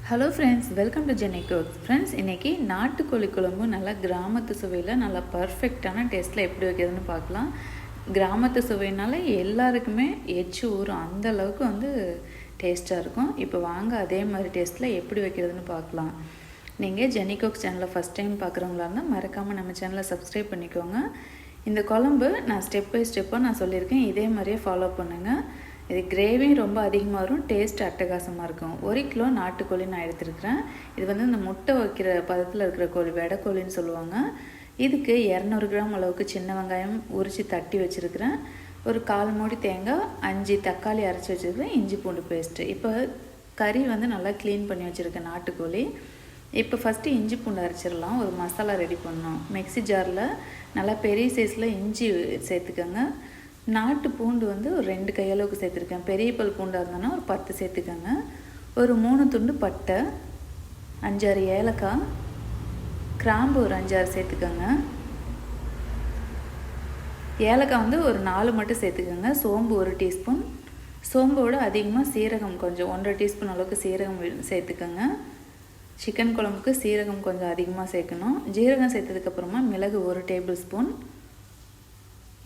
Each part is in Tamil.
Hello friends, welcome to Jenny cooks. Friends, இன்றைக்கி நாட்டுக்கோழி குழம்பு நல்லா கிராமத்து சுவையில் நல்லா பர்ஃபெக்டான டேஸ்ட்டில் எப்படி வைக்கிறதுன்னு பார்க்கலாம். கிராமத்து சுவையினால எல்லாருக்குமே எச்சு ஊறும், அந்த அளவுக்கு டேஸ்ட்டாக இருக்கும். இப்போ வாங்க அதே மாதிரி டேஸ்ட்டில் எப்படி வைக்கிறதுன்னு பார்க்கலாம். நீங்கள் ஜெனி குக்ஸ் சேனலை ஃபஸ்ட் டைம் பார்க்குறவங்களா இருந்தால் மறக்காமல் நம்ம சேனலை சப்ஸ்கிரைப் பண்ணிக்கோங்க. இந்த குழம்பு நான் ஸ்டெப் பை ஸ்டெப்பாக நான் சொல்லியிருக்கேன், இதே மாதிரியே ஃபாலோ பண்ணுங்கள். இது கிரேவி ரொம்ப அதிகமாக வரும், டேஸ்ட் அட்டகாசமாக இருக்கும். 1 கிலோ நாட்டுக்கோழி நான் எடுத்துருக்கிறேன். இது இந்த முட்டை வைக்கிற பதத்தில் இருக்கிற கோழி, வெடைக்கோழின்னு சொல்லுவாங்க. இதுக்கு 200 கிராம் அளவுக்கு சின்ன வெங்காயம் உரித்து தட்டி வச்சுருக்கிறேன். ஒரு 1/4 மூடி தேங்காய், 5 தக்காளி அரைச்சி வச்சுருக்கிறேன், இஞ்சி பூண்டு பேஸ்ட்டு. இப்போ கறி நல்லா க்ளீன் பண்ணி வச்சுருக்கேன் நாட்டுக்கோழி. இப்போ ஃபஸ்ட்டு இஞ்சி பூண்டு அரைச்சிடலாம். ஒரு மசாலா ரெடி பண்ணோம். மிக்ஸி ஜாரில் நல்லா பெரிய சைஸில் இஞ்சி சேர்த்துக்கோங்க. நாட்டு பூண்டு ஒரு 2 கையளவுக்கு சேர்த்துருக்கேன். பெரிய பல் பூண்டாக இருந்தோன்னா ஒரு 10 சேர்த்துக்கோங்க. ஒரு 3 துண்டு பட்டை, 5-6 ஏலக்காய், கிராம்பு ஒரு 5-6 சேர்த்துக்கோங்க. ஏலக்காய் ஒரு 4 மட்டும் சேர்த்துக்கோங்க. சோம்பு 1 டீஸ்பூன். சோம்போடு அதிகமாக சீரகம் கொஞ்சம் 1.5 டீஸ்பூன் அளவுக்கு சீரகம் சேர்த்துக்கோங்க. சிக்கன் குழம்புக்கு சீரகம் கொஞ்சம் அதிகமாக சேர்க்கணும். ஜீரகம் சேர்த்ததுக்கப்புறமா மிளகு 1 டேபிள் ஸ்பூன்.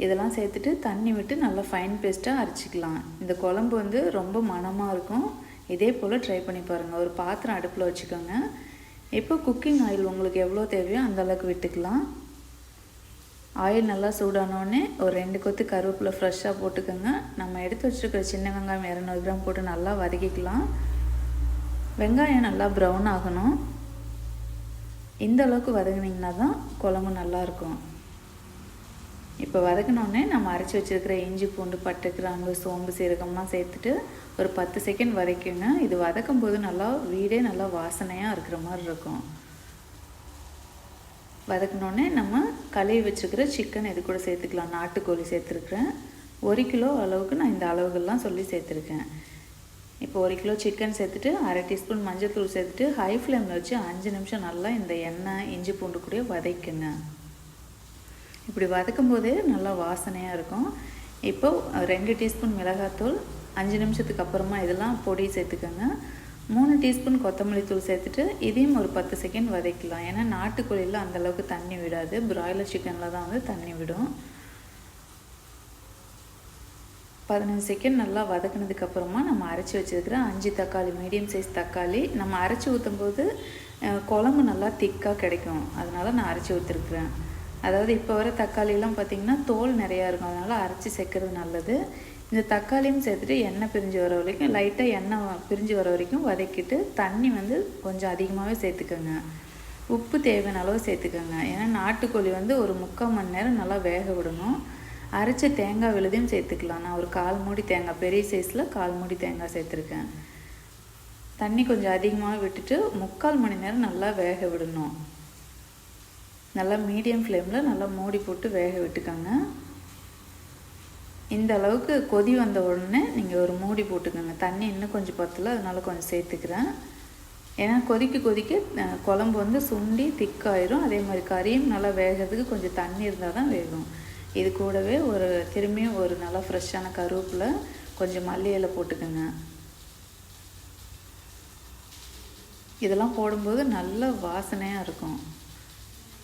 இதெல்லாம் சேர்த்துட்டு தண்ணி விட்டு நல்லா ஃபைன் பேஸ்ட்டாக அரைச்சிக்கலாம். இந்த குழம்பு ரொம்ப மணமாக இருக்கும். இதே போல் ட்ரை பண்ணி பாருங்கள். ஒரு பாத்திரம் அடுப்பில் வச்சுக்கோங்க. இப்போ குக்கிங் ஆயில் உங்களுக்கு எவ்வளோ தேவையோ அந்தளவுக்கு விட்டுக்கலாம். ஆயில் நல்லா சூடானோடனே ஒரு 2 கொத்து கருவேப்பிலை ஃப்ரெஷ்ஷாக போட்டுக்கோங்க. நம்ம எடுத்து வச்சுருக்கிற சின்ன வெங்காயம் 200 கிராம் போட்டு நல்லா வதக்கிக்கலாம். வெங்காயம் நல்லா ப்ரௌன் ஆகணும். இந்த அளவுக்கு வதங்கினீங்கன்னா தான் குழம்பு நல்லாயிருக்கும். இப்போ வதக்கினோடனே நம்ம அரைச்சி வச்சுருக்கிற இஞ்சி பூண்டு, பட்டை, கிராம்பு, சோம்பு, சீரகம்லாம் சேர்த்துட்டு ஒரு 10 செகண்ட் வதக்குங்க. இது வதக்கும் போது வீடே நல்லா வாசனையாக இருக்கிற மாதிரி இருக்கும். வதக்கினோடனே நம்ம கழுவி வச்சுருக்கிற சிக்கன் இது கூட சேர்த்துக்கலாம். நாட்டுக்கோழி சேர்த்துருக்குறேன். 1 கிலோ அளவுக்கு நான் இந்த அளவுகள்லாம் சொல்லி சேர்த்துருக்கேன். இப்போ 1 கிலோ சிக்கன் சேர்த்துட்டு 1/2 டீஸ்பூன் மஞ்சள் தூள் சேர்த்துட்டு ஹை ஃப்ளேமில் வச்சு 5 நிமிஷம் நல்லா இந்த எண்ணெய் இஞ்சி பூண்டு கூட வதக்குங்க. இப்படி வதக்கும் போதே நல்லா வாசனையாக இருக்கும். இப்போ 2 டீஸ்பூன் மிளகாத்தூள், 5 நிமிஷத்துக்கு அப்புறமா இதெல்லாம் பொடி சேர்த்துக்கோங்க. 3 டீஸ்பூன் கொத்தமல்லி தூள் சேர்த்துட்டு இதையும் ஒரு 10 செகண்ட் வதக்கலாம். ஏன்னா நாட்டுக்கோழியில் அந்தளவுக்கு தண்ணி விடாது, பிராய்லர் சிக்கனில் தான் தண்ணி விடும். 15 செகண்ட் நல்லா வதக்கினதுக்கப்புறமா நம்ம அரைச்சி வச்சுருக்கிற 5 தக்காளி, மீடியம் சைஸ் தக்காளி, நம்ம அரைச்சி ஊற்றும் போது குழம்பு நல்லா திக்காக கிடைக்கும். அதனால் நான் அரைச்சி ஊற்றிருக்கிறேன். அதாவது இப்போ வர தக்காளிலாம் பார்த்திங்கன்னா தோல் நிறையா இருக்கும், அதனால் அரைச்சி சேர்க்குறது நல்லது. இந்த தக்காளியும் சேர்த்துட்டு எண்ணெய் பிரிஞ்சு வர வரைக்கும், லைட்டாக எண்ணெய் பிரிஞ்சு வர வரைக்கும் வதக்கிட்டு தண்ணி கொஞ்சம் அதிகமாகவே சேர்த்துக்கோங்க. உப்பு தேவையான அளவு சேர்த்துக்கோங்க. ஏன்னா நாட்டுக்கோழி ஒரு 3/4 மணி நேரம் நல்லா வேக விடணும். அரைச்ச தேங்காய் விழுதையும் சேர்த்துக்கலாம். நான் ஒரு 1/4 மூடி தேங்காய், பெரிய சைஸில் 1/4 மூடி தேங்காய் சேர்த்துருக்கேன். தண்ணி கொஞ்சம் அதிகமாக விட்டுட்டு 3/4 மணி நேரம் நல்லா வேக விடணும். நல்லா மீடியம் ஃப்ளேமில் நல்லா மூடி போட்டு வேக விட்டுக்கோங்க. இந்த அளவுக்கு கொதி வந்த உடனே நீங்கள் ஒரு மூடி போட்டுக்கோங்க. தண்ணி இன்னும் கொஞ்சம் பத்தல, அதனால் கொஞ்சம் சேர்த்துக்கிறேன். ஏன்னா கொதிக்க குழம்பு சுண்டி திக்காயிரும். அதே மாதிரி கறியும் நல்லா வேகிறதுக்கு கொஞ்சம் தண்ணி இருந்தால் தான் வேகும். இது கூடவே திரும்பியும் ஒரு நல்லா ஃப்ரெஷ்ஷான கருவேப்பிலை, கொஞ்சம் மல்லி இலை போட்டுக்கோங்க. இதெல்லாம் போடும்போது நல்ல வாசனையாக இருக்கும்.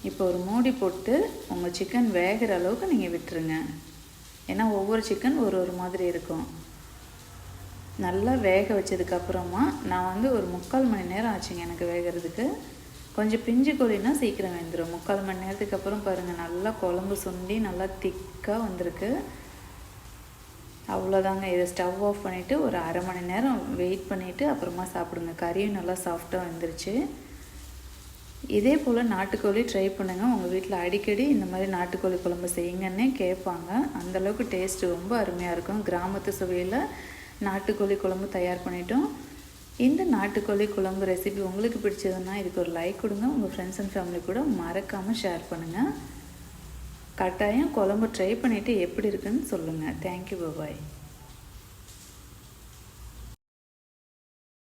இப்போ ஒரு மூடி போட்டு உங்கள் சிக்கன் வேகிற அளவுக்கு நீங்கள் விட்டுருங்க. ஏன்னா ஒவ்வொரு சிக்கன் ஒரு மாதிரி இருக்கும். நல்லா வேக வச்சதுக்கப்புறமா நான் ஒரு 3/4 மணி நேரம் ஆச்சுங்க எனக்கு வேகிறதுக்கு. கொஞ்சம் பிஞ்சு கோழின்னா சீக்கிரம் வெந்துடும். 3/4 மணி நேரத்துக்கு அப்புறம் பாருங்கள், நல்லா குழம்பு சுண்டி நல்லா திக்காக வந்திருக்கு. அவ்வளோதாங்க. இதை ஸ்டவ் ஆஃப் பண்ணிவிட்டு ஒரு 1/2 மணி நேரம் வெயிட் பண்ணிவிட்டு அப்புறமா சாப்பிடுங்க. கறியும் நல்லா சாஃப்டாக வந்துருச்சு. இதே போல் நாட்டுக்கோழி ட்ரை பண்ணுங்கள். உங்கள் வீட்டில் அடிக்கடி இந்த மாதிரி நாட்டுக்கோழி குழம்பு செய்யுங்கன்னே கேட்பாங்க. அந்தளவுக்கு டேஸ்ட்டு ரொம்ப அருமையாக இருக்கும். கிராமத்து சுவையில் நாட்டுக்கோழி குழம்பு தயார் பண்ணிட்டோம். இந்த நாட்டுக்கோழி குழம்பு ரெசிபி உங்களுக்கு பிடிச்சதுன்னா இதுக்கு ஒரு லைக் கொடுங்க. உங்கள் ஃப்ரெண்ட்ஸ் அண்ட் ஃபேமிலி கூட மறக்காமல் ஷேர் பண்ணுங்கள். கட்டாயம் குழம்பு ட்ரை பண்ணிவிட்டு எப்படி இருக்குன்னு சொல்லுங்கள். தேங்க்யூ, பாய்.